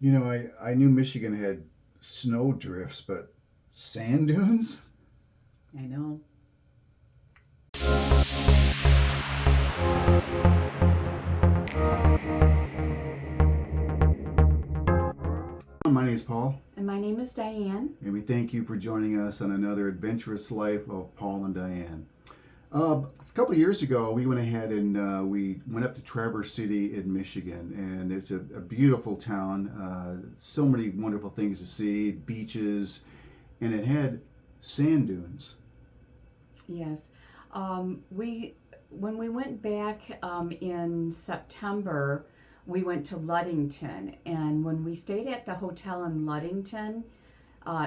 I knew Michigan had snow drifts, but sand dunes? I know. My name is Paul, And my name is Diane. and we thank you for joining us on another adventurous life of Paul and Diane. A couple of years ago, we went ahead and we went up to Traverse City in Michigan, and it's a beautiful town. So many wonderful things to see, beaches, and it had sand dunes. Yes. We when we went back in September, we went to Ludington, and when we stayed at the hotel in Ludington,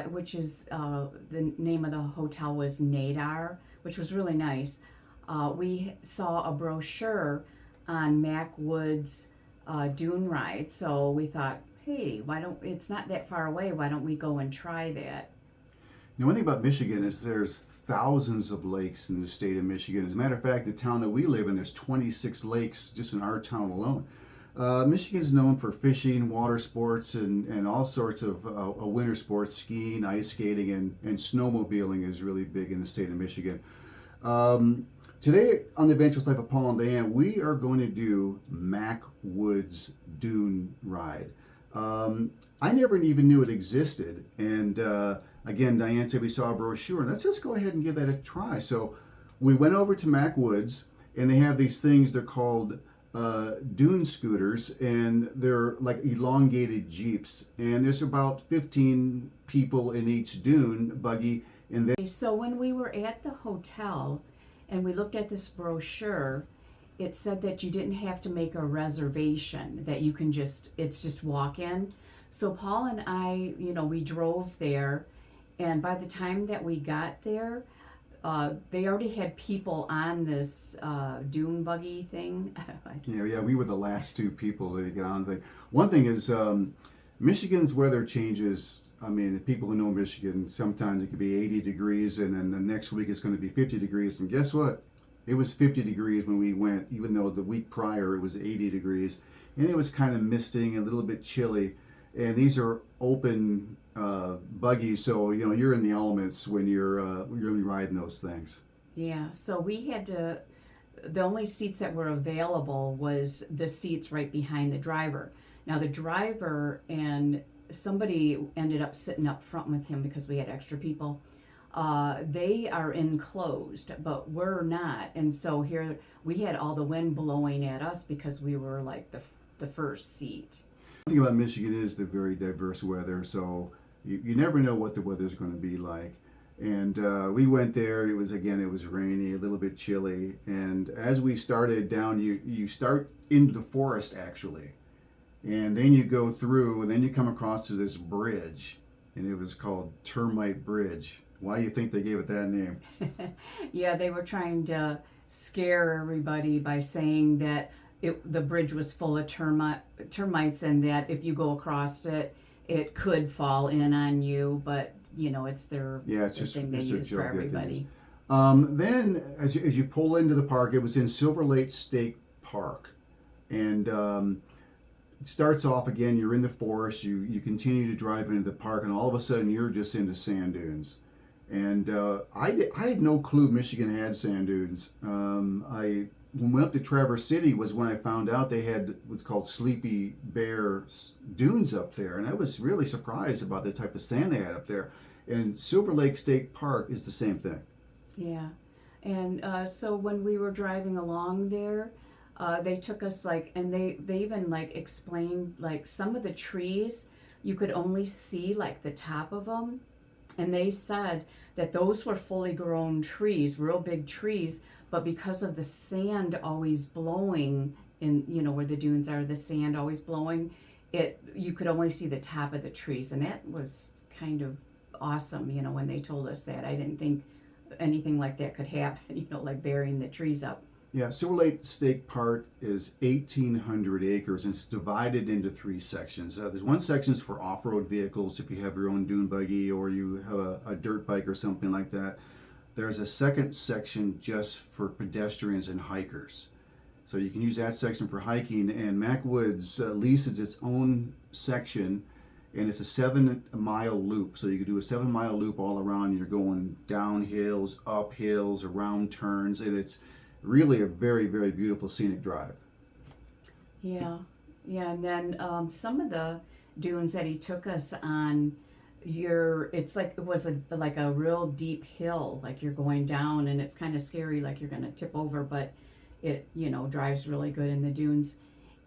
which is the name of the hotel was Nadar, which was really nice. We saw a brochure on Mac Wood's dune ride, so we thought, hey, why don't it's not that far away? Why don't we go and try that? One thing about Michigan is there's thousands of lakes in the state of Michigan. As a matter of fact, the town that we live in, there's 26 lakes just in our town alone. Michigan's known for fishing, water sports, and all sorts of winter sports. Skiing, ice skating, and snowmobiling is really big in the state of Michigan. Today on the Adventurous Life of Paul and Diane, we are going to do Mac Woods Dune Ride. I never even knew it existed, and again, Diane said we saw a brochure. Let's just go ahead and give that a try. So we went over to Mac Woods, and they have these things. They're called dune scooters, and they're like elongated jeeps. And there's about 15 people in each dune buggy, and they So when we were at the hotel and we looked at this brochure, it said that you didn't have to make a reservation, that you can it's just walk in. So Paul and I, we drove there, and by the time that we got there, they already had people on this dune buggy thing. yeah, we were the last two people to get on the thing. One thing is Michigan's weather changes. I mean, people who know Michigan, sometimes it could be 80 degrees, and then the next week it's going to be 50 degrees. And guess what? It was 50 degrees when we went, even though the week prior it was 80 degrees. And it was kind of misting, a little bit chilly. And these are open buggies, so you're in the elements when you're riding those things. Yeah, so we had to, the only seats that were available was the seats right behind the driver. Now the driver and somebody ended up sitting up front with him because we had extra people. They are enclosed, but we're not. And so here we had all the wind blowing at us because we were like the first seat. The thing about Michigan is the very diverse weather, so you never know what the weather's going to be like. And we went there. It was rainy, a little bit chilly. And as we started down, you start into the forest actually, and then you go through, and then you come across to this bridge, and it was called Termite Bridge. Why do you think they gave it that name? Yeah, they were trying to scare everybody by saying that the bridge was full of termites, and that if you go across it, it could fall in on you. But it's it's their just thing they it's a use joke for that they use. everybody. Then as you pull into the park, it was in Silverlake State Park, and it starts off again. You're in the forest. You continue to drive into the park, and all of a sudden you're just into sand dunes. And I had no clue Michigan had sand dunes. When we went up to Traverse City was when I found out they had what's called Sleepy Bear dunes up there, and I was really surprised about the type of sand they had up there. And Silver Lake State Park is the same thing. Yeah, and so when we were driving along there, they took us and they even explained some of the trees you could only see the top of them, and they said that those were fully grown trees, real big trees, but because of the sand always blowing in, where the dunes are, the sand always blowing, you could only see the top of the trees, and that was kind of awesome, when they told us that. I didn't think anything like that could happen, like burying the trees up. Yeah, Silver Lake State Park is 1,800 acres, and it's divided into three sections. There's one section is for off-road vehicles, if you have your own dune buggy or you have a dirt bike or something like that. There's a second section just for pedestrians and hikers. So you can use that section for hiking. And Macwoods leases its own section, and it's a 7-mile loop. So you can do a 7-mile loop all around. You're going down hills, up hills, around turns, and it's really a very, very beautiful scenic drive. Yeah, yeah, and then some of the dunes that he took us on, it's like it was like a real deep hill, like you're going down, and it's kind of scary, like you're gonna tip over, but it drives really good in the dunes.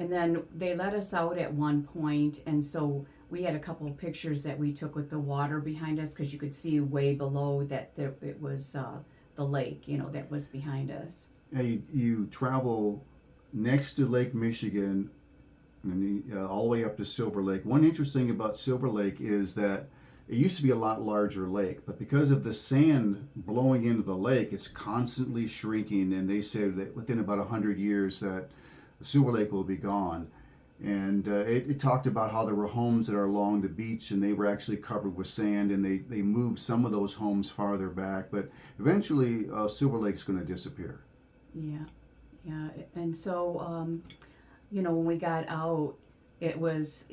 And then they let us out at one point, and so we had a couple of pictures that we took with the water behind us because you could see way below that it was the lake, that was behind us. Yeah, you travel next to Lake Michigan and all the way up to Silver Lake. One interesting thing about Silver Lake is that it used to be a lot larger lake, but because of the sand blowing into the lake, it's constantly shrinking. And they said that within about 100 years that Silver Lake will be gone. And it talked about how there were homes that are along the beach and they were actually covered with sand, and they moved some of those homes farther back. But eventually Silver Lake's going to disappear. Yeah, yeah. And so, when we got out, it was,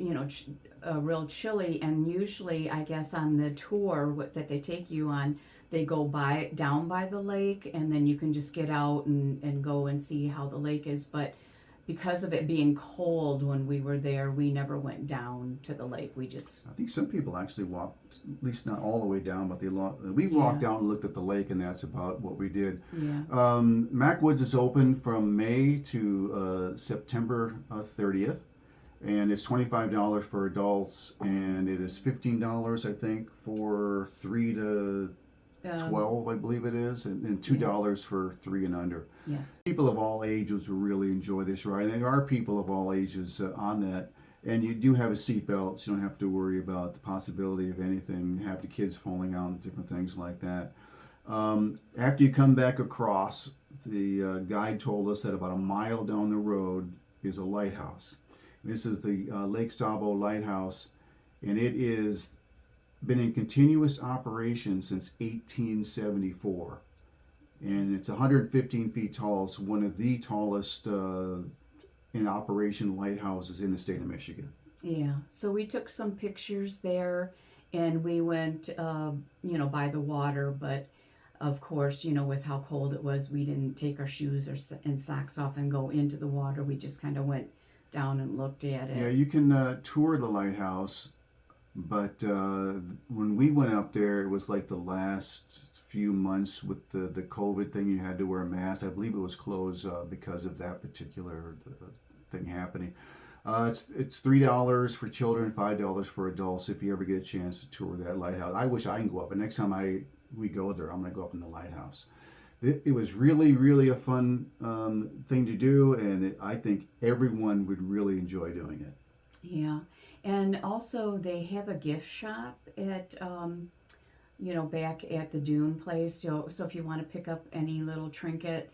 real chilly. And usually, I guess, on the tour that they take you on, they go down by the lake, and then you can just get out and go and see how the lake is. But because of it being cold when we were there, we never went down to the lake. We just... I think some people actually walked, at least not all the way down, but we walked down and looked at the lake, and that's about what we did. Yeah. Macwoods is open from May to September 30th, and it's $25 for adults, and it is $15, I think, for 3 to 12, I believe it is, and $2 for 3 and under. Yes. People of all ages will really enjoy this ride. And there are people of all ages on that. And you do have a seatbelt, so you don't have to worry about the possibility of anything, have the kids falling out and different things like that. After you come back across, the guide told us that about a mile down the road is a lighthouse. This is the Lake Sabo Lighthouse, and it is been in continuous operation since 1874. And it's 115 feet tall. It's one of the tallest in operation lighthouses in the state of Michigan. Yeah. So we took some pictures there, and we went, by the water. But of course, with how cold it was, we didn't take our shoes and socks off and go into the water. We just kind of went down and looked at it. Yeah, you can tour the lighthouse, but when we went up there, it was like the last few months with the COVID thing. You had to wear a mask. I believe it was closed because of that particular thing happening. It's $3 for children, $5 for adults if you ever get a chance to tour that lighthouse. I wish I can go up, but next time we go there, I'm going to go up in the lighthouse. It was really, really a fun thing to do, and I think everyone would really enjoy doing it. Yeah, and also they have a gift shop at back at the Dune place. So if you want to pick up any little trinket,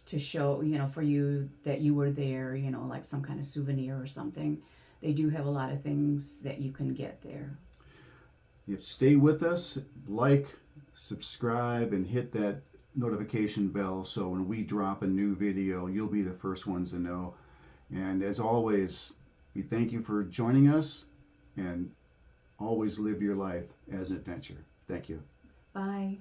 to show, for you that you were there, like some kind of souvenir or something, they do have a lot of things that you can get there. Yep, stay with us, subscribe, and hit that notification bell so when we drop a new video, you'll be the first ones to know. And as always, we thank you for joining us, and always live your life as an adventure. Thank you. Bye.